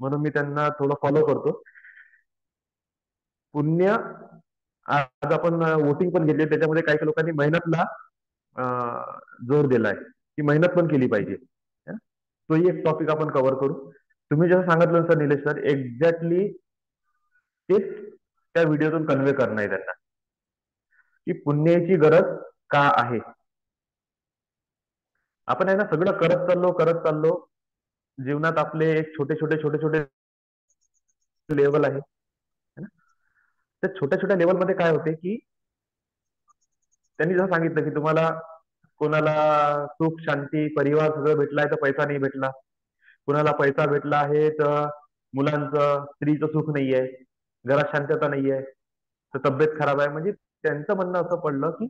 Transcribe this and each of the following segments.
म्हणून मी त्यांना थोडं फॉलो करतो. पुण्य, आज आपण वोटिंग पण घेतली, त्याच्यामध्ये काही काही लोकांनी मेहनतला जोर दिलाय की मेहनत पण केली पाहिजे. हं? तोही एक टॉपिक आपण कव्हर करू. तुम्ही जसं सांगितलं सर निलेश सर, एक्झॅक्टली तेच त्या व्हिडिओतून कन्व्हे करणं आहे त्यांना, की पुण्याची गरज का आहे. आपण आहे ना सगळं करत चाललो जीवनात, आपले एक छोटे छोटे छोटे छोटे लेवल आहे, है ना? त्या छोट्या छोट्या लेवलमध्ये काय होते की त्यांनी जसं सांगितलं की तुम्हाला कोणाला सुख शांती परिवार सगळं भेटलाय तर पैसा नाही भेटला, कुणाला पैसा भेटला आहे तर मुलांचं स्त्रीचं सुख नाहीये, घरात शांतता नाहीये, तर तब्येत खराब आहे. म्हणजे त्यांचं म्हणणं असं पडलं की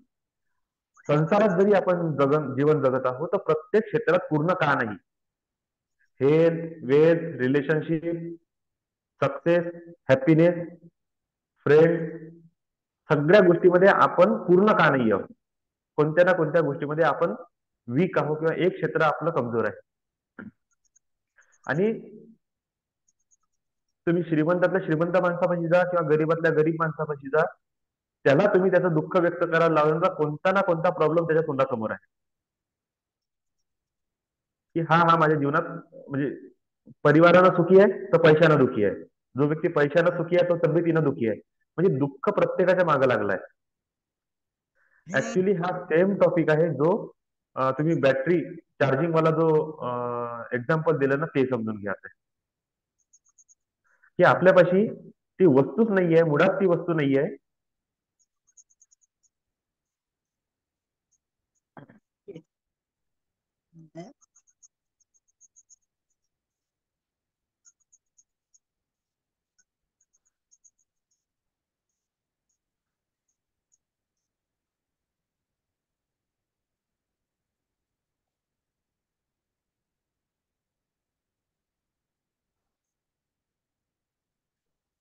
संसारात जरी आपण जीवन जगत आहोत तर प्रत्येक क्षेत्रात पूर्ण का नाही. Health, wealth, relationship, success, happiness, friend, सगळ्या गोष्टीमध्ये आपण पूर्ण का नाही आहोत. कोणत्या ना कोणत्या गोष्टीमध्ये आपण वीक आहोत किंवा एक क्षेत्र आपलं कमजोर आहे. आणि तुम्ही श्रीमंतातल्या श्रीमंत माणसापाशी जा किंवा गरीबातल्या गरीब माणसापाशी जा, त्याला तुम्ही त्याचं दुःख व्यक्त करायला लावून कोणता ना कोणता प्रॉब्लेम त्याच्या तोंडासमोर आहे, की हा हा माझ्या जीवनात म्हणजे परिवारानं सुखी आहे तर पैशानं दुखी आहे, जो व्यक्ती पैशानं सुखी आहे तो तब्येतीनं दुखी आहे. म्हणजे दुःख प्रत्येकाच्या मागे लागलाय. ऍक्च्युली हा सेम टॉपिक आहे जो तुम्ही बॅटरी चार्जिंग वाला जो एक्झाम्पल दिलं ना, ते समजून घ्या आता. की आपल्यापाशी ती वस्तूच नाहीये, मुळात ती वस्तू नाहीये.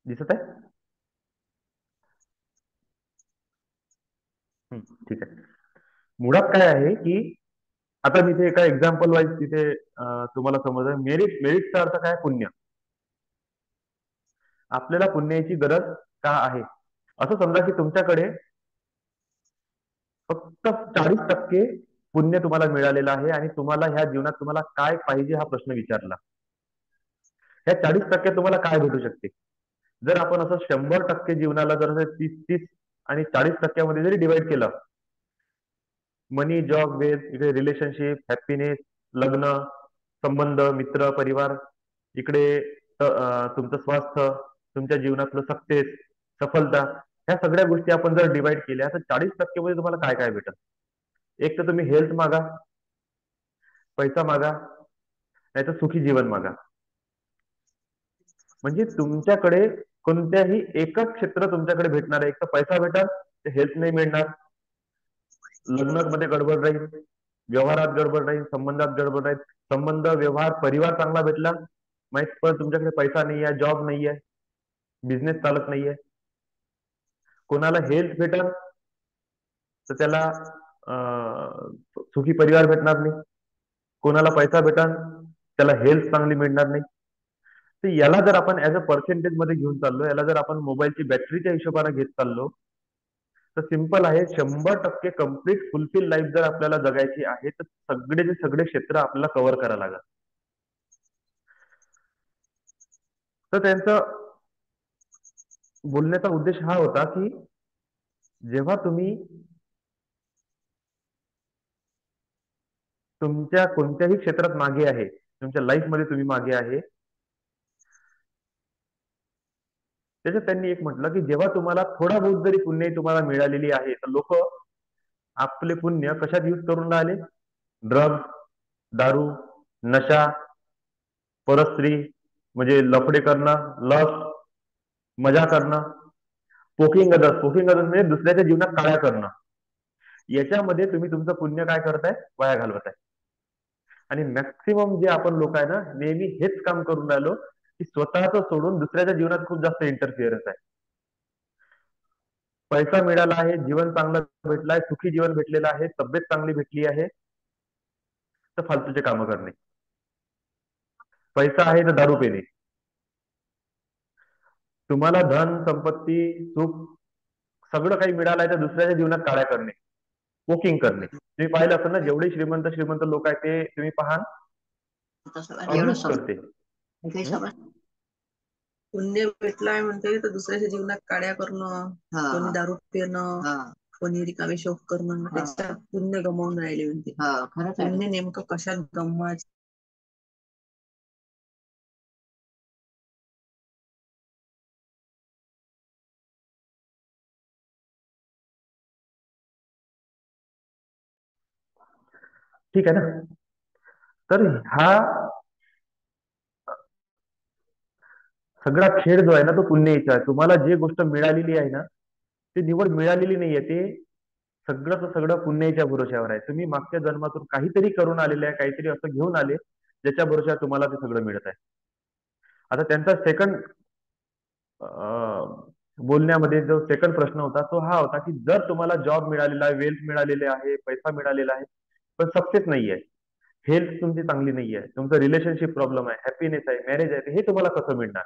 दिसत आहे? ठीक आहे. मुळात काय आहे की आता तिथे एका एक्झाम्पल वाईज तिथे तुम्हाला समजलं, मेरिटचा अर्थ काय? पुण्य. आपल्याला पुण्याची गरज का आहे? असं समजा की तुमच्याकडे फक्त 40% पुण्य तुम्हाला मिळालेलं आहे आणि तुम्हाला ह्या जीवनात तुम्हाला काय पाहिजे हा प्रश्न विचारला. ह्या 40% तुम्हाला काय भेटू शकते? जर आपण असं 100% जीवनाला जर 30-30 आणि 40% जरी डिवाइड केलं, मनी, जॉब, वेल्थ, इकडे रिलेशनशिप, हॅपीनेस, लग्न, संबंध, मित्र, परिवार, इकडे तुमचं स्वास्थ्य, तुमच्या जीवनातलं सक्सेस, सफलता, ह्या सगळ्या गोष्टी आपण जर डिवाइड केल्या तर 40% मध्ये तुम्हाला काय काय भेटल? एक तर तुम्ही हेल्थ मागा, पैसा मागा, नाही तर सुखी जीवन मागा. म्हणजे तुमच्याकडे कोणत्याही एकच क्षेत्र तुमच्याकडे भेटणार आहे. एक तर पैसा भेटाल, तर हेल्थ नाही मिळणार, लग्नामध्ये गडबड राहील, व्यवहारात गडबड राहील, संबंधात गडबड राहील, संबंध, व्यवहार, परिवार चांगला भेटला, माहित पण तुमच्याकडे पैसा नाही आहे, जॉब नाही आहे, बिझनेस चालत नाहीये. कोणाला हेल्थ भेटल तर त्याला सुखी परिवार भेटणार नाही, कोणाला पैसा भेटल त्याला हेल्थ चांगली मिळणार नाही. तर याला जर आपण ऍज अ पर्सेंटेज मध्ये घेऊन चाललो, याला जर आपण मोबाईलची बॅटरीच्या हिशोबाने घेत चाललो, तर सिंपल आहे, 100% कम्प्लीट फुलफिल लाईफ जर आपल्याला जगायची आहे तर सगळेचे सगळे क्षेत्र आपल्याला कव्हर करायला लागतात. तर त्यांचा बोलण्याचा उद्देश हा होता की जेव्हा तुम्ही तुमच्या कोणत्याही क्षेत्रात मागे आहे, तुमच्या लाईफ मध्ये तुम्ही मागे आहे, त्याच्यात त्यांनी एक म्हटलं की जेव्हा तुम्हाला थोडा बहुत जरी पुण्य तुम्हाला मिळालेली आहे, तर लोक आपले पुण्य कशात यूज करून राहिले? ड्रग, दारू, नशा, परस्त्री, म्हणजे लफडे करणं, लस्ट, मजा करणं, पोकिंग अदर्स म्हणजे दुसऱ्याच्या जीवनात काळ्या करणं. याच्यामध्ये तुम्ही तुमचं पुण्य काय करताय? वाया घालवत आहे. आणि मॅक्सिमम जे आपण लोक आहे ना, नेहमी हेच काम करून राहिलो की स्वतःच सोडून दुसऱ्याच्या जीवनात खूप जास्त इंटरफिअरन्स आहे. पैसा मिळाला आहे, जीवन चांगलं भेटलं आहे, सुखी जीवन भेटलेलं आहे, तब्येत चांगली भेटली आहे, तर फालतूचे कामं करणे. पैसा आहे तर दारू पिणे, तुम्हाला धन संपत्ती सुख सगळं काही मिळालंय तर दुसऱ्याच्या जीवनात काळ्या करणे, वोकिंग करणे. तुम्ही पाहिलं असेल ना, जेवढे श्रीमंत श्रीमंत लोक आहेत ते तुम्ही पहा अब्यूज करते. पुण्य भेटलाय म्हणते तर दुसऱ्याच्या जीवनात काड्या करणं, कोणी दारू पिणं, कोणी रिकामे शोक करणं, त्याच्यात पुण्य गमावून राहिले म्हणते. पुण्य नेमकं कशात गमवायचं? ठीक आहे ना. तर हा सगळा खेळ जो आहे ना तो पुण्याचा आहे. तुम्हाला जे गोष्ट मिळालेली आहे ना ती निवड मिळालेली नाहीये, ते सगळं सगळं पुण्याच्या भरोश्यावर आहे. तुम्ही मागच्या जन्मातून काहीतरी करून आलेले आहे, काहीतरी असं घेऊन आले ज्याच्या भरोश्यावर तुम्हाला ते सगळं मिळत आहे. आता त्यांचा सेकंड बोलण्यामध्ये जो सेकंड प्रश्न होता तो हा होता की जर तुम्हाला जॉब मिळालेला आहे, वेल्थ मिळालेले आहे, पैसा मिळालेला आहे, पण सक्सेस नाहीये, हेल्थ तुमची चांगली नाहीये, तुमचं रिलेशनशिप प्रॉब्लेम आहे, हॅपीनेस आहे, मॅरेज आहे, हे तुम्हाला कसं मिळणार?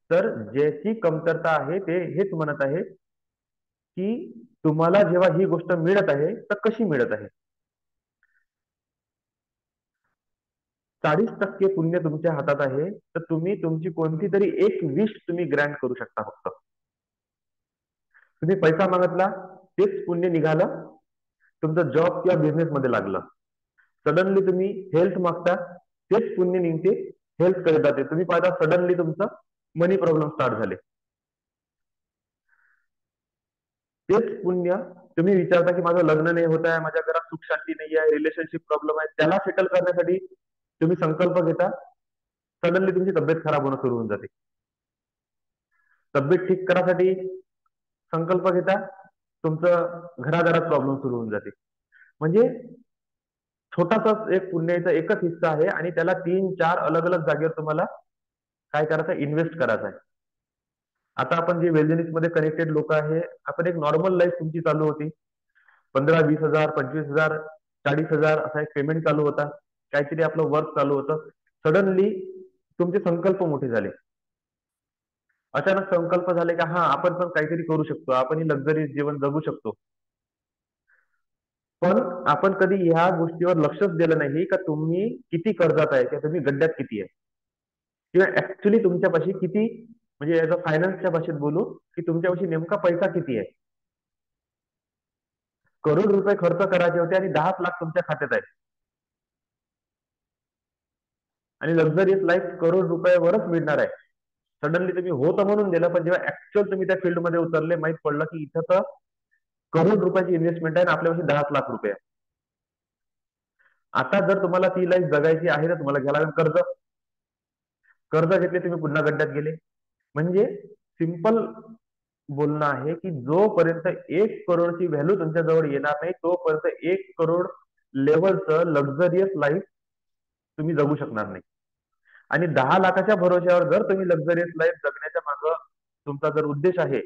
तर ज्याची कमतरता आहे ते हेच म्हणत आहे की तुम्हाला जेव्हा ही गोष्ट मिळत आहे तर कशी मिळत आहे. 40% पुण्य तुमच्या हातात आहे, तर तुम्ही तुमची कोणती तरी एक विश तुम्ही ग्रँट करू शकता. फक्त तुम्ही पैसा मागितला, तेच पुण्य निघालं, तुमचं जॉब किंवा बिझनेस मध्ये लागलं. सडनली तुम्ही हेल्थ मागता, तेच पुण्य निघते, हेल्थ कडे जाते. तुम्ही पाहता सडनली तुमचं मनी प्रॉब्लेम स्टार्ट झाले, तेच पुण्य तुम्ही विचारता की माझं लग्न नाही होत आहे, माझ्या घरात सुख शांती नाही आहे, रिलेशनशिप प्रॉब्लेम आहे, त्याला सेटल करण्यासाठी तुम्ही संकल्प घेता, सडनली तुमची तब्येत खराब होणं सुरू होऊन जाते. तब्येत ठीक करासाठी संकल्प घेता, तुमचं घराघरात प्रॉब्लेम सुरू होऊन जाते. म्हणजे छोटासा एक पुण्याचा एकच हिस्सा आहे आणि त्याला 3-4 अलग अलग जागेवर तुम्हाला काय करायचं, इन्व्हेस्ट करायचं आहे. आता आपण जे वेलनेस मध्ये कनेक्टेड लोक आहे, आपण एक नॉर्मल लाईफ तुमची चालू होती, 15-20 हजार, 25 हजार, 40 हजार असा एक पेमेंट चालू होता, काहीतरी आपलं वर्क चालू होतं. सडनली तुमचे संकल्प मोठे झाले, अचानक संकल्प झाले का हा आपण पण काहीतरी करू शकतो, आपण लक्झरी जीवन जगू शकतो. पण आपण कधी ह्या गोष्टीवर लक्षच दिलं नाही का तुम्ही किती कर्जात आहे किंवा तुम्ही गड्ड्यात किती आहे, किंवा ऍक्च्युली तुमच्यापाशी किती, म्हणजे ऍज अ फायनान्सच्या भाषेत बोलू की तुमच्यापाशी नेमका पैसा किती आहे. करोड रुपये खर्च करायचे होते आणि 10 लाख तुमच्या खात्यात आहे, आणि लक्झरियस लाईफ करोड रुपयावरच मिळणार आहे. सडनली तुम्ही होतं म्हणून दिलं, पण जेव्हा ऍक्च्युअल तुम्ही त्या फील्डमध्ये उतरले, माहित पडलं की इथं तर करोड रुपयाची इन्व्हेस्टमेंट आहे आणि आपल्यापाशी 10 लाख रुपये आहे. आता जर तुम्हाला ती लाईफ जगायची आहे तर तुम्हाला घ्यायला लागेल कर्ज. कर्ज घेतले, तुम्ही पुन्हा गड्ड्यात गेले. म्हणजे सिंपल बोलणं आहे की जोपर्यंत 1 करोडची व्हॅल्यू तुमच्या जवळ येणार नाही तोपर्यंत 1 करोड लेवलचं लक्झरियस लाईफ तुम्ही जगू शकणार नाही. आणि 10 लाखाच्या भरोश्यावर जर तुम्ही लक्झरियस लाईफ जगण्याच्या मागे तुमचा जर उद्देश आहे,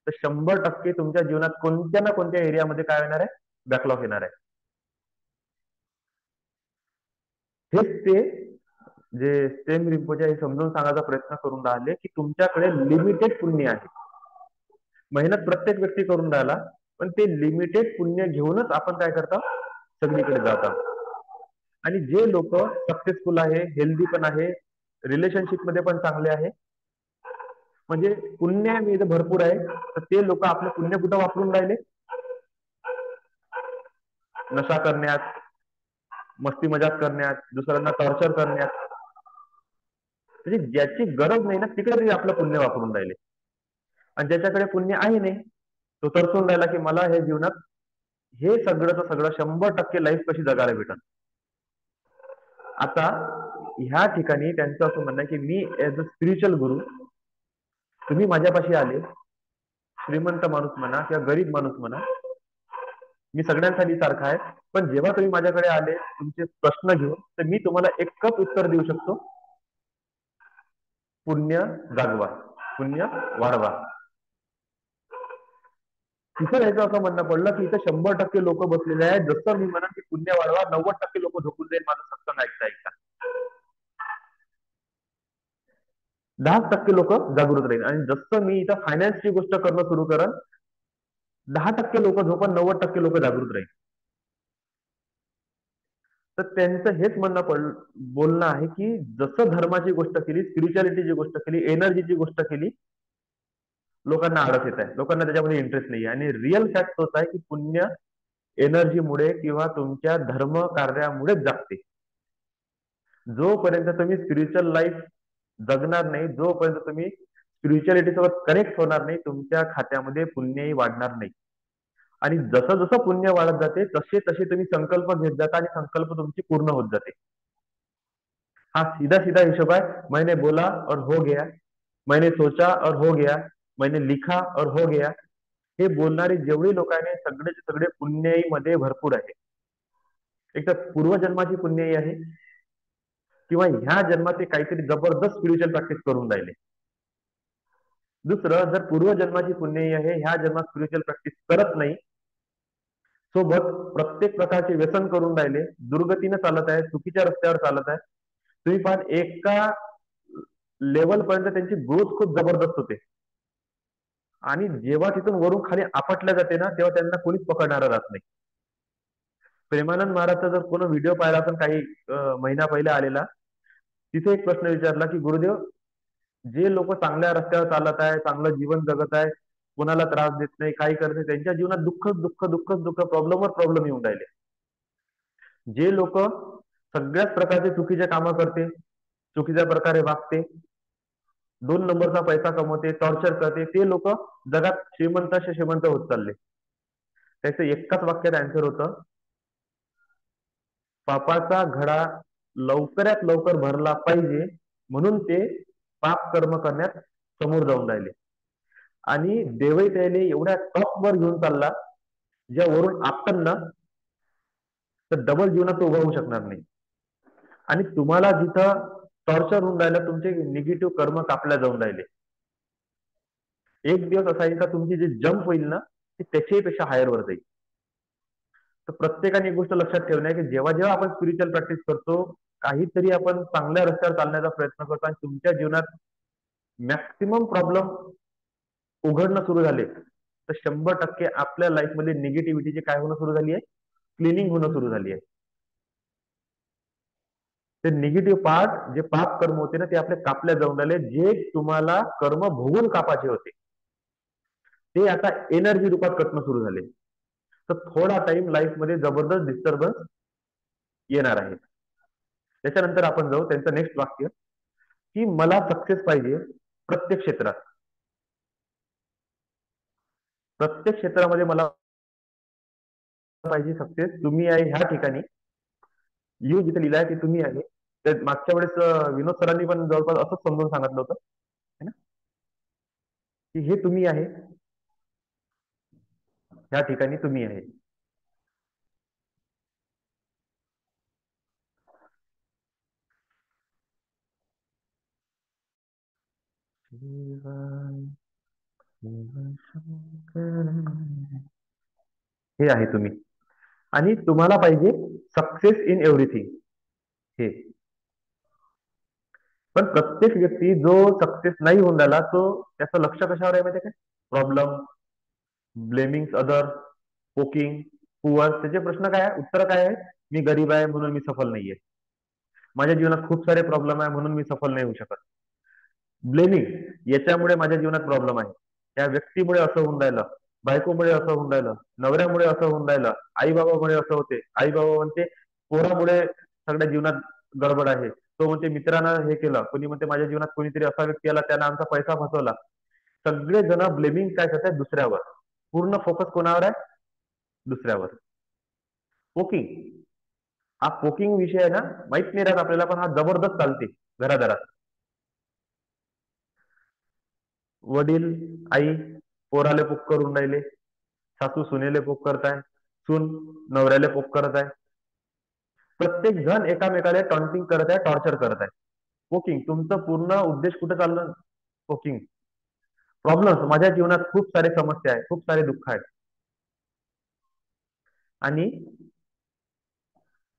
तर 100% तुमच्या जीवनात कोणत्या ना कोणत्या एरियामध्ये काय येणार आहे, बॅकलॉग येणार आहे. हेच ते जे स्टेम रिंपोचे हे समजून सांगायचा प्रयत्न करून राहिले की तुमच्याकडे लिमिटेड पुण्य आहे. मेहनत प्रत्येक व्यक्ती करून राहिला, पण ते लिमिटेड पुण्य घेऊनच आपण काय करता, सगळीकडे जातात. आणि जे लोक सक्सेसफुल आहे, हेल्दी पण आहे, रिलेशनशिप मध्ये पण चांगले आहे, म्हणजे पुण्य भरपूर आहे, तर ते लोक आपले पुण्य कुठं वापरून राहिले, नशा करण्यात, मस्ती मजाक करण्यात, दुसऱ्यांना टॉर्चर करण्यात. म्हणजे ज्याची गरज नाही ना तिकडे ते आपलं पुण्य वापरून राहिले. आणि ज्याच्याकडे पुण्य आहे नाही तो तरतून राहिला की मला हे जीवनात हे सगळं 100% लाईफ कशी जगायला भेटल. आता ह्या ठिकाणी त्यांचं असं म्हणणं आहे की मी ऍज अ स्पिरिच्युअल गुरु, तुम्ही माझ्यापाशी आले, श्रीमंत माणूस म्हणा किंवा गरीब माणूस म्हणा, मी सगळ्यांसाठी सारखा आहे. पण जेव्हा तुम्ही माझ्याकडे आले तुमचे प्रश्न घेऊन, तर मी तुम्हाला एकच उत्तर देऊ शकतो, पुण्य जागवा, पुण्य वाढवा. तिथं यायचं असं म्हणणं पडलं की इथं 100% लोक बसलेले आहेत, जसं मी म्हणा की पुण्य वाढवा, 90% लोक झोपून जाईल माझं सत्संग ऐकता ऐकता. 10% लोक जागृत राहील. आणि जसं मी इथं फायनान्सची गोष्ट करणं सुरू करेन, 10% लोक झोपन, 90% लोक जागृत राहील. तर त्यांचं हेच बोलणं आहे की जसं धर्माची गोष्ट केली, स्पिरिच्युअलिटीची गोष्ट केली, एनर्जीची गोष्ट केली, लोकांना आळस येत आहे, लोकांना त्याच्यामध्ये इंटरेस्ट नाही. आणि रिअल फॅक्ट तोच आहे की पुण्य एनर्जीमुळे किंवा तुमच्या धर्म कार्यामुळेच जागते. जोपर्यंत तुम्ही स्पिरिच्युअल लाईफ जगणार नाही, जोपर्यंत तुम्ही स्पिरिच्युअलिटी सोबत कनेक्ट होणार नाही, तुमच्या खात्यामध्ये पुण्यही वाढणार नाही. आणि जसं जसं पुण्य वाढत जाते तसे तसे तुम्ही संकल्प घेत जाता आणि संकल्प तुमची पूर्ण होत जाते. हा सीधा सीधा हिशोब है। मैंने बोला और हो गया, मैंने सोचा और हो गया, मैंने लिखा और हो गया। हे बोलणारे जेवढे लोक आहे सगळेचे सगळे पुण्याई मध्ये भरपूर आहे. एक तर पूर्वजन्माची पुण्याई आहे किंवा ह्या जन्मात ते काहीतरी जबरदस्त स्पिरिच्युअल प्रॅक्टिस करून राहिले. दुसरं, जर पूर्वजन्माची पुण्याई आहे, ह्या जन्मात स्पिरिच्युअल प्रॅक्टिस करत नाही, सोबत प्रत्येक प्रकारचे व्यसन करून राहिले, दुर्गतीने चालत आहे, चुकीच्या रस्त्यावर चालत आहे, तुम्ही पण एका लेवल पर्यंत त्यांची ग्रोथ खूप जबरदस्त होते. आणि जेव्हा तिथून वरून खाली आपटल्या जाते ना, तेव्हा त्यांना कोणीच पकडणारा राहत नाही. प्रेमानंद महाराजचा जर कोणी व्हिडिओ पाहिला आपण काही महिना पहिले आलेला, तिथे एक प्रश्न विचारला की गुरुदेव, जे लोक चांगल्या रस्त्यावर चालत आहे, चांगलं जीवन जगत आहे, कोणाला त्रास देत नाही, काही करत नाही, त्यांच्या जीवनात दुःख दुःख दुःख दुःख, प्रॉब्लेमवर प्रॉब्लेम येऊन राहिले. जे लोक सगळ्याच प्रकारचे चुकीचे कामं करते, चुकीच्या प्रकारे वागते, 2 नंबरचा पैसा कमवते, टॉर्चर करते, ते लोक जगात श्रीमंताचे श्रीमंत होत चालले. त्याचं एकाच वाक्यात आन्सर होतं, पापाचा घडा लवकरात लवकर भरला पाहिजे म्हणून ते पाप कर्म करण्यात समोर जाऊन राहिले. आणि देवही त्याने एवढ्या टॉप वर घेऊन चालला, ज्या वरून आपटन ना तर डबल जीवनात उभा होऊ शकणार नाही. आणि तुम्हाला जिथं टॉर्चर होऊन राहिलं, तुमचे निगेटिव्ह कर्म कापल्या जाऊन राहिले, एक दिवस असा येईल का तुमची जी जंप होईल ना, ती त्याच्याही पेक्षा हायर वर जाईल. तर प्रत्येकाने एक गोष्ट लक्षात ठेवणे की जेव्हा जेव्हा आपण स्पिरिच्युअल प्रॅक्टिस करतो, काहीतरी आपण चांगल्या रस्त्यावर चालण्याचा प्रयत्न करतो आणि तुमच्या जीवनात मॅक्सिमम प्रॉब्लेम उघडणं सुरू झाले, तर 100% आपल्या लाईफमध्ये निगेटिव्हिटीची काय होणं सुरू झाली आहे, क्लिनिंग होणं सुरू झाली आहे. ते निगेटिव्ह पार्ट, जे पाप कर्म होते ना, ते आपले कापल्या जाऊन राहिले. जे तुम्हाला कर्म भोगून कापाचे होते, ते आता एनर्जी रूपात कटणं सुरू झाले. तर थोडा टाइम लाईफ मध्ये जबरदस्त डिस्टर्बन्स येणार आहे. त्याच्यानंतर आपण जाऊ त्यांचं नेक्स्ट वाक्य, की मला सक्सेस पाहिजे प्रत्येक क्षेत्रात. प्रत्येक क्षेत्रामध्ये मला पाहिजे सक्सेस. तुम्ही आहे ह्या ठिकाणी, यू जिथे लिहिलं आहे ते तुम्ही आहे. तर मागच्या वेळेस विनोद सरांनी पण जवळपास असंच समजून सांगितलं होतं, है ना, की हे तुम्ही आहे, ह्या ठिकाणी तुम्ही आहे. हे आहे तुम्ही. आणि तुम्हाला पाहिजे सक्सेस इन एव्हरीथिंग, हे. पण प्रत्येक व्यक्ती जो सक्सेस नाही होऊन राहिला, तो त्याचं लक्ष कशावर आहे माहिती काय? Problem, blaming other, poking, poor. त्याचे प्रश्न काय आहे, उत्तर काय आहे? मी गरीब आहे म्हणून मी सफल नाहीये, माझ्या जीवनात खूप सारे प्रॉब्लेम आहे म्हणून मी सफल नाही होऊ शकत. ब्लेमिंग, याच्यामुळे माझ्या जीवनात प्रॉब्लेम आहे, त्या व्यक्तीमुळे असं होऊन राहिलं, बायकोमुळे असं होऊन राहिलं, नवऱ्यामुळे असं होऊन राहिलं, आई बाबामुळे असं होते, आई बाबा म्हणते पोरामुळे सगळ्या जीवनात गडबड आहे, तो म्हणते मित्रानं हे केलं, कोणी म्हणते माझ्या जीवनात कोणीतरी असा व्यक्ती आला त्यानं आमचा पैसा फसवला. सगळे जण ब्लेमिंग काय करतात, दुसऱ्यावर. पूर्ण फोकस कोणावर आहे? दुसऱ्यावर. पोकिंग, हा पोकिंग विषय आहे ना, माहित नाही राहत आपल्याला, पण हा जबरदस्त चालते घरादारात. वडील आई पोराले पोक करून राहिले, सासू सुनेले पोक करताय, सून नवऱ्याले पोक करत आहे, प्रत्येक जण एकामेकाला टॉन्टिंग करत आहे, टॉर्चर करत आहे. पोकिंग. तुमचं पूर्ण उद्देश कुठे चाललं? पोकिंग. प्रॉब्लेम, माझ्या जीवनात खूप सारे समस्या आहे, खूप सारे दुःख आहेत. आणि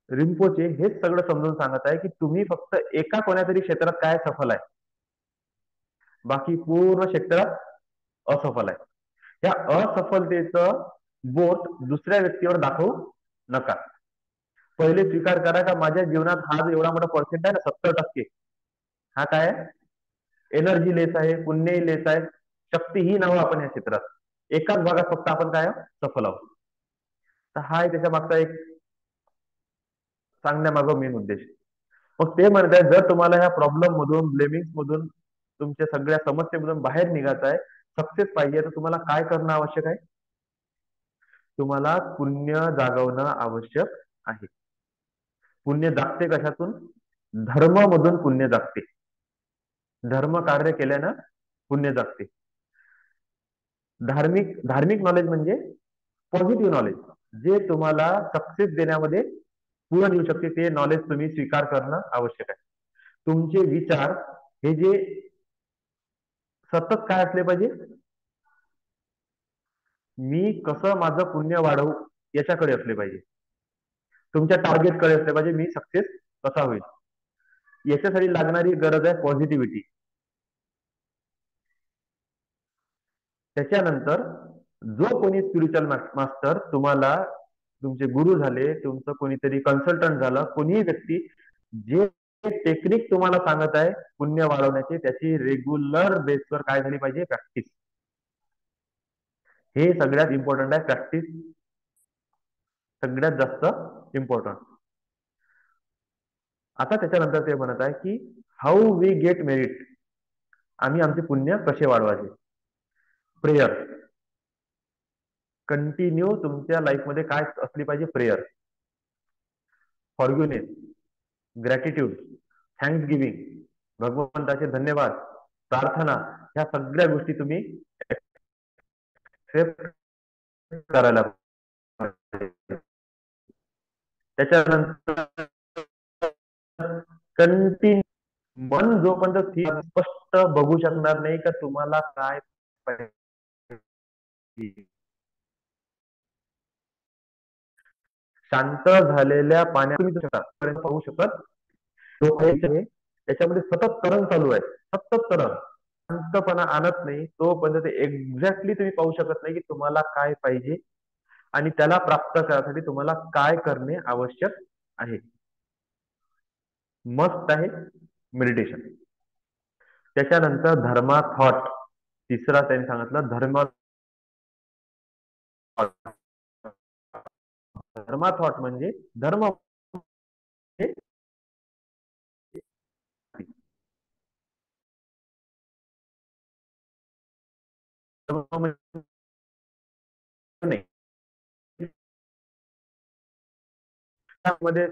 रिम्पोचे हेच सगळं समजून सांगत आहे की तुम्ही फक्त एका कोणत्या तरी क्षेत्रात काय सफल आहे, बाकी पूर्ण क्षेत्रात असफल आहे. त्या असफलतेचं बोट दुसऱ्या व्यक्तीवर दाखवू नका. पहिले स्वीकार करा का माझ्या जीवनात हा जो एवढा मोठा पर्सेंट आहे ना 70%, हा काय आहे? एनर्जी लेस आहे, पुण्यही लेस आहे, शक्तीही नव्ह आपण या क्षेत्रात. एकाच भागात फक्त आपण काय सफल आहोत. तर हा आहे त्याच्या मागचा एक सांगण्यामागं मेन उद्देश. मग ते म्हणतात जर तुम्हाला ह्या प्रॉब्लेम मधून, ब्लेमिंग मधून, तुमच्या सगळ्या समस्येमधून बाहेर निघायचं आहे, सक्सेस पाहिजे, तर तुम्हाला काय करणं आवश्यक आहे? तुम्हाला पुण्य जागवणं आवश्यक आहे. पुण्य जागते कशातून? धर्म मधून पुण्य जागते. धर्म कार्य केल्यानं पुण्य जागते. धार्मिक नॉलेज म्हणजे पॉझिटिव्ह नॉलेज, जे तुम्हाला सक्सेस देण्यामध्ये पूर्ण येऊ शकते. ते नॉलेज तुम्ही स्वीकार करणं आवश्यक आहे. तुमचे विचार हे जे सतत काय असले पाहिजे? मी कसं माझं पुण्य वाढवू याच्याकडे असले पाहिजे. तुमच्या टार्गेटकडे असले पाहिजे, मी सक्सेस कसा होईल. याच्यासाठी लागणारी गरज आहे पॉझिटिव्हिटी. त्याच्यानंतर जो कोणी स्पिरिच्युअल मास्टर तुम्हाला, तुमचे गुरु झाले, तुमचं कोणीतरी कन्सल्टंट झालं, कोणीही व्यक्ती जे टेक्निक तुम्हाला सांगत आहे पुण्य वाढवण्याची, त्याची रेग्युलर बेसवर काय झाली पाहिजे? प्रॅक्टिस. हे सगळ्यात इम्पॉर्टंट आहे. प्रॅक्टिस सगळ्यात जास्त इम्पॉर्टंट. आता त्याच्यानंतर ते म्हणत आहे की हाऊ वी गेट मेरिट, आम्ही आमचे पुण्य कसे वाढवायचे. प्रेयर कंटिन्यू तुमच्या लाईफमध्ये काय असली पाहिजे? Prayer, forgiveness, gratitude, thanksgiving, भगवंताचे धन्यवाद, प्रार्थना, ह्या सगळ्या गोष्टी तुम्ही एक्सेप्ट करायला पाहिजे. त्याच्यानंतर कंटिन्यू मन जोपर्यंत स्पष्ट बघू शकणार नाही का तुम्हाला काय पाहिजे, शांत झालेल्या पाण्यात तुम्ही पाहू शकत त्याच्यामध्ये सतत तरंग चालू आहे, सतत तरंग, शांतपणा आणत नाही तोपर्यंत ते एक्झॅक्टली तुम्ही पाहू शकत नाही की तुम्हाला काय पाहिजे आणि त्याला प्राप्त करण्यासाठी तुम्हाला काय करणे आवश्यक आहे. मस्त आहे मेडिटेशन. त्याच्यानंतर धर्मा थॉट, तिसरा त्यांनी सांगितलं धर्मा थॉट म्हणजे धर्म नाही मध्ये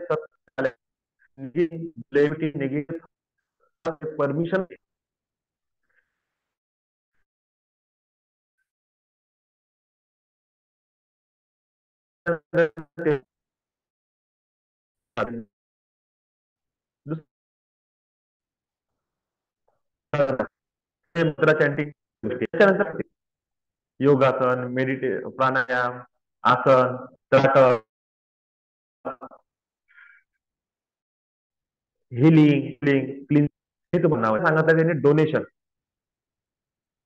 परमिशन चॅन्टिंग. त्याच्यानंतर योगासन, प्राणायाम, आसन, त्राटक, हिलिंग, क्लीन, हे तुम्हाला सांगितलं त्यांनी. डोनेशन,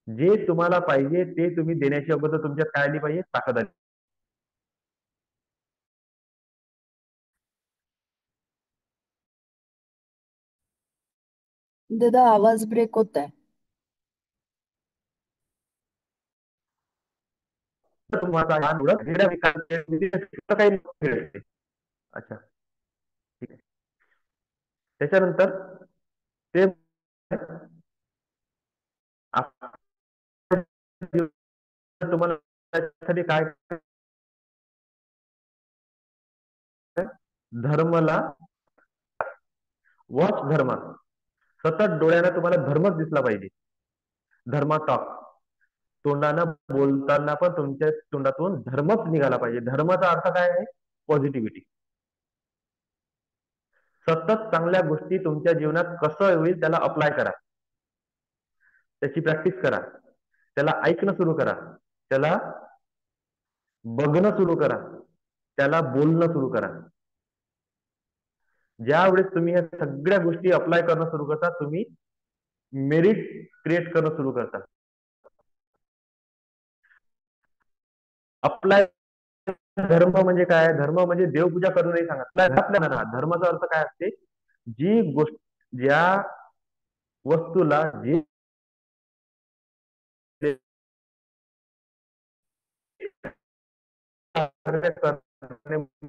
जे तुम्हाला पाहिजे ते तुम्ही देण्याची अगोदर तुमच्यात काय आली पाहिजे? ताकद आली. दादा आवाज ब्रेक होत आहे. अच्छा, ठीक आहे. त्याच्यानंतर ते तुम्हाला त्यासाठी काय धर्मला वॉच, धर्म सतत डोळ्यानं तुम्हाला धर्मच दिसला पाहिजे. धर्म टॉक, तोंडानं बोलताना पण तुमच्या तोंडातून धर्मच निघाला पाहिजे. धर्माचा अर्थ काय आहे? पॉझिटिव्हिटी. सतत चांगल्या गोष्टी तुमच्या जीवनात कसं होईल त्याला अप्लाय करा, त्याची प्रॅक्टिस करा, त्याला ऐकणं सुरू करा, त्याला बघणं सुरू करा, त्याला बोलणं सुरू करा. ज्या वेळेस तुम्ही ह्या सगळ्या गोष्टी अप्लाय करणं सुरू करता, तुम्ही मेरिट क्रिएट करणं सुरू करतात. आपला धर्म म्हणजे काय? धर्म म्हणजे देवपूजा करू नाही सांगत. आपल्या धर्माचा अर्थ काय असते? जी गोष्ट, ज्या वस्तूला जी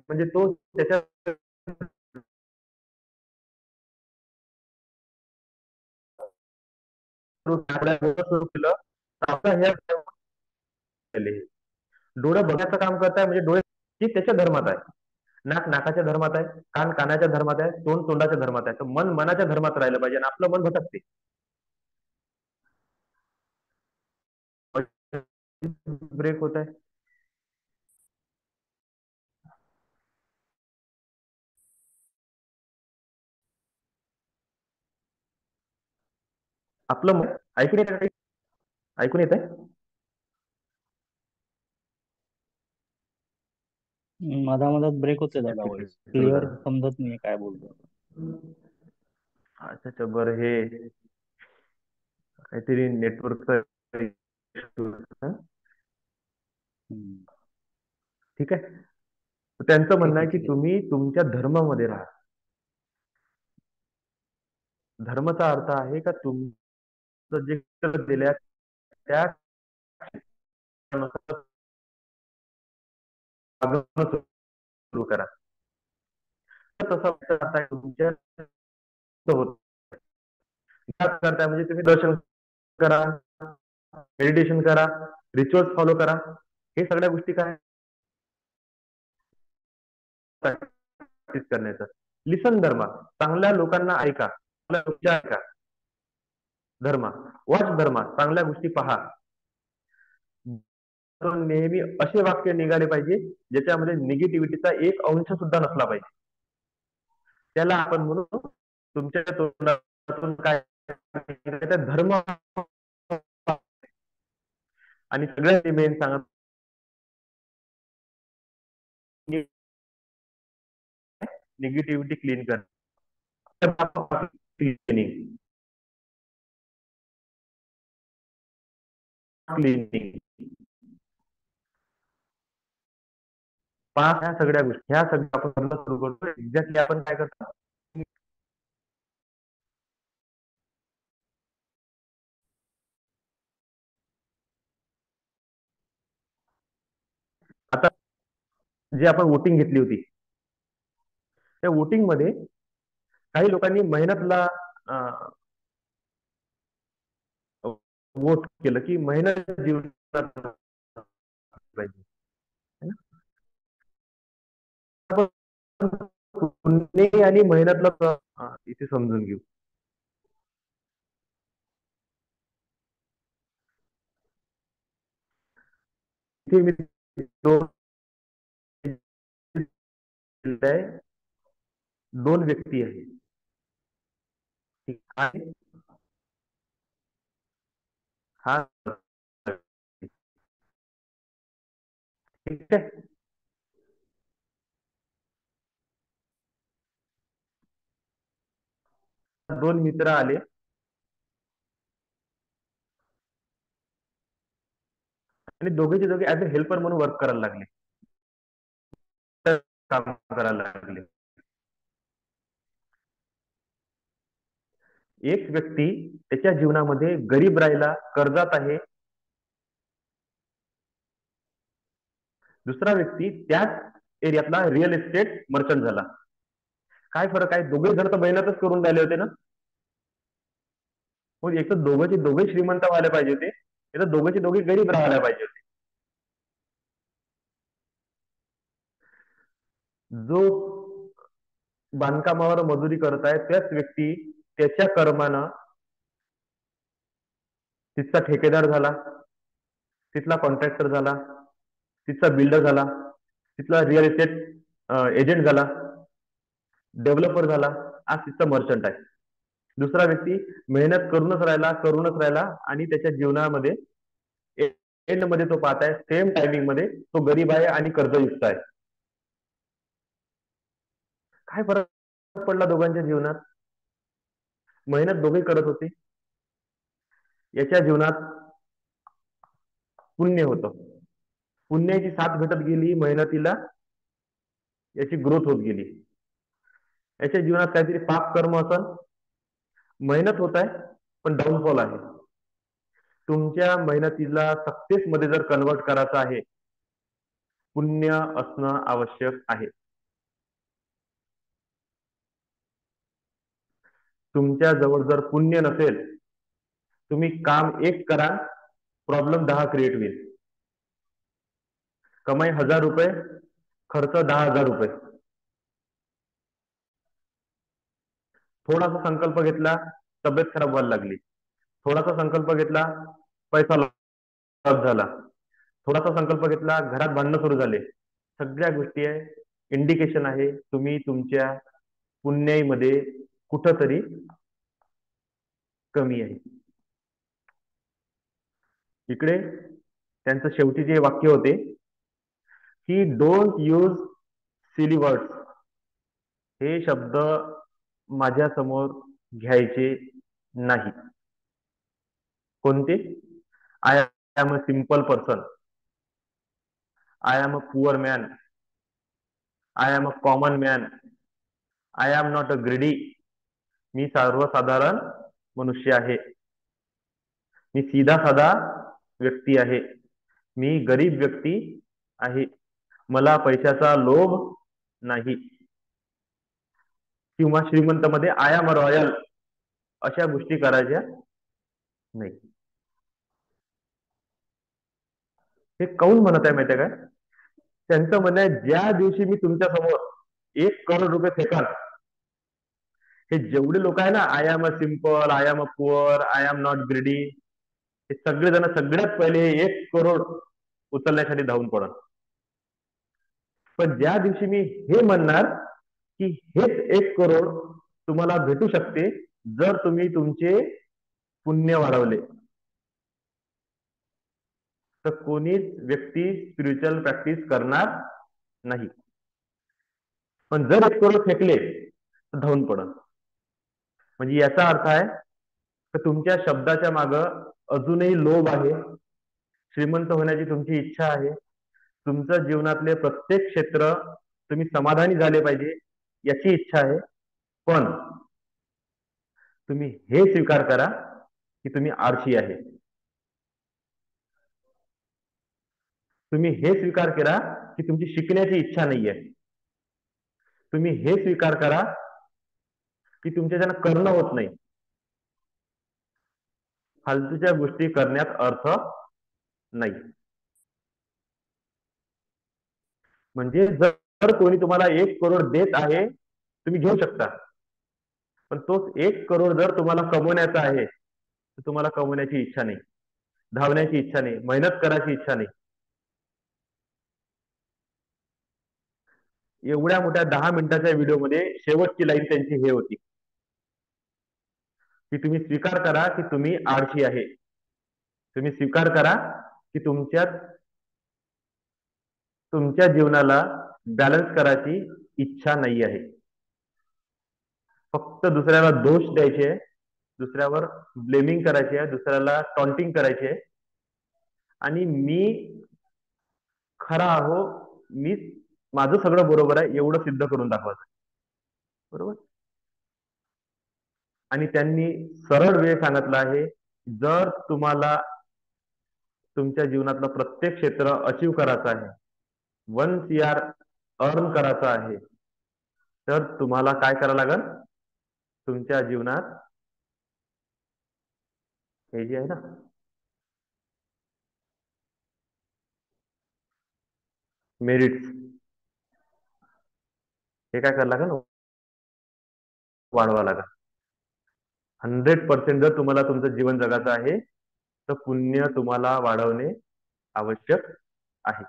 म्हणजे तो त्याच्या सुरू केलं, आपला हे डोळे बघायचं काम करताय, म्हणजे डोळे की त्याच्या धर्मात आहे, नाक नाकाच्या धर्मात आहे, कान कानाच्या धर्मात आहे, तोंड तोंडाच्या धर्मात आहे, तर मन मनाच्या धर्मात राहिलं पाहिजे आणि आपलं मन भटकते. ब्रेक होत आहे. आपलं ऐकून येत आहे? ऐकून येत आहे? मधामधात ब्रेक होते दादा, ठीक वॉइस आहे, सुरू क्लिअर करा. समजत नाहीये काय बोलतो. अच्छा अच्छा, बरं, हे काहीतरी नेटवर्कचं. ठीक आहे. त्यांचं ठीक म्हणणं आहे आहे की ठीक आहे. तुम्ही तुमच्या धर्मामध्ये राहा. धर्माचा अर्थ आहे का तुमचं जे दिल्या त्या सुरू करा. तसं आता तुमच्या होत करताय, म्हणजे तुम्ही दर्शन करा, मेडिटेशन करा, रिच्युअल्स फॉलो करा, हे सगळ्या गोष्टी काय प्रॅक्टिस करण्याचं. लिसन धर्मा, चांगल्या लोकांना ऐका, ऐका. धर्मा वॉच धर्मा, चांगल्या गोष्टी पहा. नेहमी असे वाक्य निघाले पाहिजे ज्याच्यामध्ये निगेटिव्हिटीचा एक अंश सुद्धा नसला पाहिजे. त्याला आपण म्हणू तुमच्या तोंडातून काय धर्म. आणि सगळ्यात मेन सांगत निगेटिव्हिटी क्लीन कर. क्लिनिंग क्लिनिंग ह्या सगळ्या गोष्टी, ह्या सगळ्या आपण सुरू करतो. एक्झॅक्टली आपण काय करतो? आता जे आपण वोटिंग घेतली होती, त्या वोटिंग मध्ये काही लोकांनी मेहनतला वोट केलं की मेहनत जीवनात पाहिजे. पुण्य आणि मेहनतला इथे समजून घेऊ. इथे मी दोन व्यक्ती आहेत. ठीक आहे. हा ठीक आहे. दोन मित्र आले आणि दोघेचे दोघे ऍज अ हेल्पर म्हणून वर्क करायला लागले, काम करायला लागले. एक व्यक्ती त्याच्या जीवनामध्ये गरीब राहिला, कर्जात आहे. दुसरा व्यक्ती त्याच एरियातला रिअल एस्टेट मर्चंट झाला. काय फरक आहे? दोघे जर तर मेहनतच करून राहिले होते ना. मग एक तर दोघेचे दोघे श्रीमंत व्हायला पाहिजे होते, एक तर दोघेचे दोघे गरीब राहायला पाहिजे होते. जो बांधकामावर मजुरी करत आहे त्याच व्यक्ती त्याच्या कर्मानं तिथचा ठेकेदार झाला, तिथला कॉन्ट्रॅक्टर झाला, तिथला बिल्डर झाला, तिथला रिअल एस्टेट एजंट झाला, डेव्हलपर झाला, आज तिथचा मर्चंट आहे. दुसरा व्यक्ती मेहनत करूनच राहिला आणि त्याच्या जीवनामध्ये एंड मध्ये तो पाहत आहे सेम टायमिंग मध्ये तो गरीब आहे आणि कर्जयुक्त आहे. काय फरक पडला दोघांच्या जीवनात? मेहनत दोघे करत होते. याच्या जीवनात पुण्य होतं. पुण्याची साथ भेटत गेली, मेहनतीला याची ग्रोथ होत गेली. याच्या जीवनात काहीतरी पाप कर्म असेल, मेहनत होत आहे पण डाऊनफॉल आहे. तुमच्या मेहनतीला सक्सेस मध्ये जर कन्वर्ट करायचं आहे, पुण्य असणं आवश्यक आहे. तुमच्या जवळ जर पुण्य नसेल, तुम्ही काम एक करा, प्रॉब्लेम 10 क्रिएट होईल. कमाई 1000 रुपये, खर्च 10,000 रुपये. थोडासा संकल्प घेतला, तब्येत खराब व्हायला लागली. थोडासा संकल्प घेतला, पैसा लॉस झाला. थोडासा संकल्प घेतला, घरात भांडणं सुरू झाले. सगळ्या गोष्टी आहे, इंडिकेशन आहे तुम्ही तुमच्या पुण्याईमध्ये कुठंतरी कमी आहे. इकडे त्यांचं शेवटी जे वाक्य होते की डोंट यूज सिली वर्ड्स, हे शब्द माझ्या समोर घ्यायचे नाही. कोणते? I am a simple person, I am a poor man, I am a common man, I am not a greedy. मी सर्वसाधारण मनुष्य आहे, मी सीधा साधा व्यक्ती आहे, मी गरीब व्यक्ती आहे, मला पैशाचा लोभ नाही. किंवा श्रीमंत मध्ये आय एम रॉयल अशा गोष्टी करायच्या नाही. हे काऊन म्हणत आहे माहिती आहे का? त्यांचं म्हणणं आहे, ज्या दिवशी मी तुमच्या समोर 1 करोड रुपये फेकाल, हे जेवढे लोक आहे ना, I am a simple, I am a poor, I am not greedy, हे सगळेजण सगळ्यात पहिले 1 करोड उचलण्यासाठी धावून पडत. पण ज्या दिवशी मी हे म्हणणार की हेच 1 करोड तुम्हाला भेटू शकते जर तुम्ही तुमचे पुण्य वाढवले, तर कोणीच व्यक्ती स्पिरिच्युअल प्रॅक्टिस करणार नाही. पण जर 1 करोड फेकले तर धावून पडत. म्हणजे याचा अर्थ आहे तर तुमच्या शब्दाच्या माग अजूनही लोभ आहे, श्रीमंत होण्याची तुमची इच्छा आहे, तुमचं जीवनातले प्रत्येक क्षेत्र तुम्ही समाधानी झाले पाहिजे याची इच्छा आहे. पण तुम्ही हे स्वीकार करा की तुम्ही आळशी आहे. तुम्ही हे स्वीकार करा की तुमची शिकण्याची इच्छा नाहीये. तुम्ही हे स्वीकार करा की तुमच्याच्यानं करणं होत नाही. फालतूच्या गोष्टी करण्यात अर्थ नाही. म्हणजे जर कोणी तुम्हाला 1 करोड देत आहे, तुम्ही घेऊ शकता, पण तोच 1 करोड जर तुम्हाला कमवण्याचा आहे तर तुम्हाला कमवण्याची इच्छा नाही, धावण्याची इच्छा नाही, मेहनत करायची इच्छा नाही. एवढ्या मोठ्या 10 मिनिटाच्या व्हिडिओमध्ये शेवटची लाईन त्यांची हे होती की तुम्ही स्वीकार करा की तुम्ही आळशी आहे. तुम्ही स्वीकार करा की तुमच्या जीवनाला बॅलन्स करायची इच्छा नाही आहे. फक्त दुसऱ्याला दोष द्यायचे, दुसऱ्यावर ब्लेमिंग करायची आहे, दुसऱ्याला टॉन्टिंग करायची आहे, आणि मी खरा आहो, मी माझं सगळं बरोबर आहे एवढं सिद्ध करून दाखवायचं. बरोबर. आणि त्यांनी सरळ वेळ सांगितला आहे, जर तुम्हाला तुमच्या जीवनातलं प्रत्येक क्षेत्र अचीव करायचं आहे, 1 CR अर्न करायचा आहे, तर तुम्हाला काय करावं लागेल? तुमच्या जीवनात हे जे आहे ना, मेरिट्स, हे काय करावं लागेल? वाढवा लागेल. 100% जर तुम्हाला तुमचं जीवन जगायचं आहे तर पुण्य तुम्हाला वाढवणे आवश्यक आहे.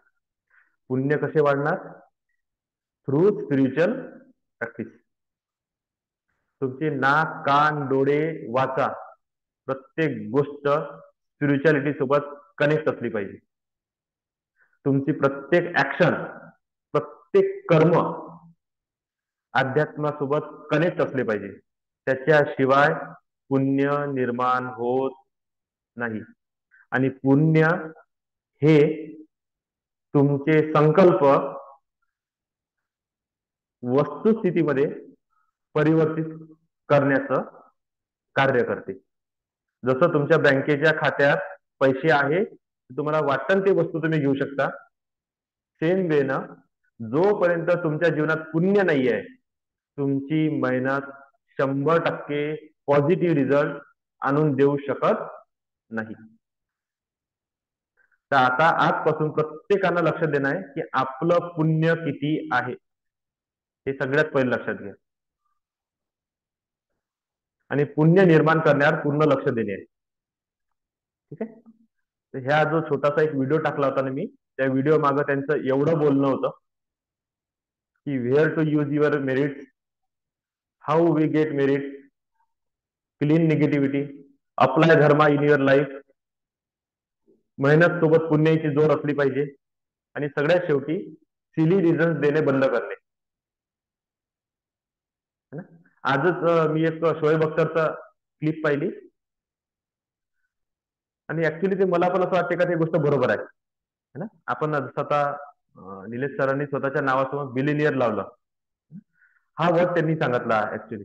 पुण्य कसे वाढणार? Through spiritual practice. तुमचे नाक, कान, डोळे, वाचा, प्रत्येक गोष्ट स्पिरिच्युअलिटी सोबत कनेक्ट असली पाहिजे. तुमची प्रत्येक ऍक्शन, प्रत्येक कर्म अध्यात्मासोबत कनेक्ट असले पाहिजे. त्याच्याशिवाय पुण्य निर्माण होत नाही. आणि पुण्य हे तुमचे संकल्प वस्तुस्थितीमध्ये परिवर्तित करण्याचं कार्य करते. जसं तुमच्या बँकेच्या खात्यात पैसे आहे, तुम्हाला वाटतं ते वस्तू तुम्ही घेऊ शकता. सेम वे ना, जोपर्यंत तुमच्या जीवनात पुण्य नाही आहे, तुमची मेहनत 100% पॉझिटिव्ह रिझल्ट आणून देऊ शकत नाही. तर आता आजपासून प्रत्येकानं लक्ष देणं आहे की आपलं पुण्य किती आहे, हे सगळ्यात पहिले लक्षात घ्या. आणि पुण्य निर्माण करण्यावर पूर्ण लक्ष देणे आहे. ठीक आहे. तर ह्या जो छोटासा एक व्हिडिओ टाकला होता ना मी, त्या व्हिडिओ मागं त्यांचं एवढं बोलणं होतं की where to use your merit, how we get merit, clean negativity, apply dharma in your life, मेहनत सोबत पुण्याची जोड असली पाहिजे, आणि सगळ्यात शेवटी सिली रिझन्स देणे बंद करणे. आजच मी एक शोएब अख्तरचा क्लिप पाहिली, आणि ऍक्च्युली ते मला पण असं वाटते का ते गोष्ट बरोबर आहे ना. आपण स्वतः निलेश सरांनी स्वतःच्या नावासमोर बिलिनियर लावलं, हा वर्ड त्यांनी सांगितला ऍक्च्युली.